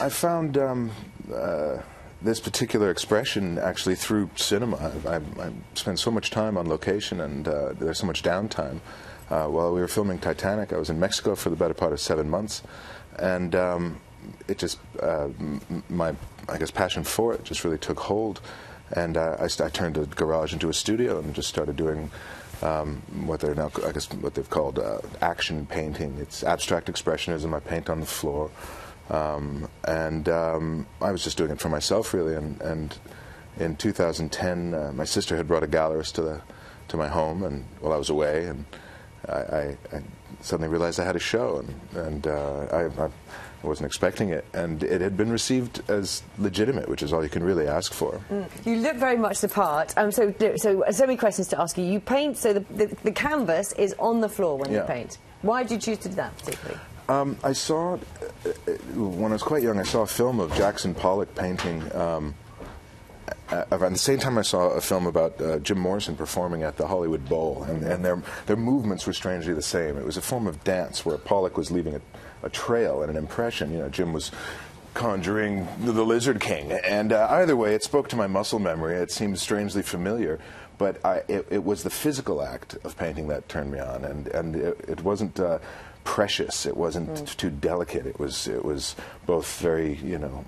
I found this particular expression actually through cinema. I spent so much time on location, and there's so much downtime. While we were filming Titanic, I was in Mexico for the better part of 7 months, and it just, my, I guess, passion for it just really took hold, and I turned the garage into a studio and just started doing what they're now, I guess, what they've called action painting. It's abstract expressionism. I paint on the floor. I was just doing it for myself, really. And in 2010, my sister had brought a gallerist to my home, and while I was away, and I suddenly realized I had a show, and I wasn't expecting it, and it had been received as legitimate, which is all you can really ask for. You look very much the part. So many questions to ask you. You paint, so the canvas is on the floor when you paint. Why did you choose to do that particularly? I saw, when I was quite young, I saw a film of Jackson Pollock painting. At the same time, I saw a film about Jim Morrison performing at the Hollywood Bowl, and their movements were strangely the same. It was a form of dance where Pollock was leaving a trail and an impression. You know, Jim was conjuring the Lizard King, and either way, it spoke to my muscle memory. It seemed strangely familiar, but it was the physical act of painting that turned me on, and it wasn't precious. It wasn't too delicate. It was both very, you know,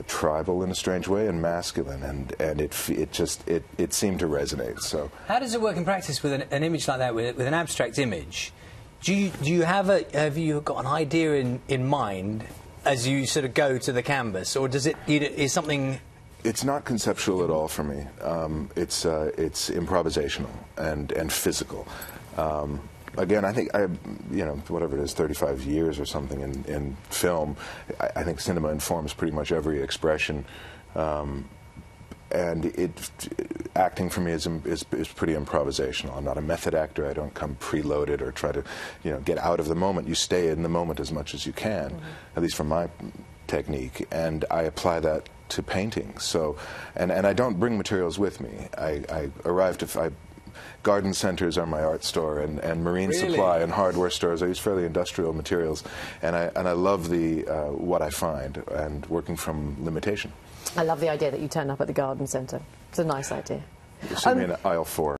tribal in a strange way and masculine, and it seemed to resonate. So how does it work in practice with an image like that, with an abstract image? Do you have you got an idea in mind as you sort of go to the canvas, or does is something? It's not conceptual at all for me. It's improvisational and physical. Again, I think you know, whatever it is, 35 years or something in film. I think cinema informs pretty much every expression, and acting for me is pretty improvisational. I'm not a method actor. I don't come preloaded or try to, you know, get out of the moment. You stay in the moment as much as you can, at least from my technique, and I apply that to painting. So, and I don't bring materials with me. I arrive to. Garden centers are my art store, and marine supply and hardware stores. I use fairly industrial materials, and I love what I find, and working from limitation. I love the idea that you turn up at the garden centre. It's a nice idea. You see me in aisle 4.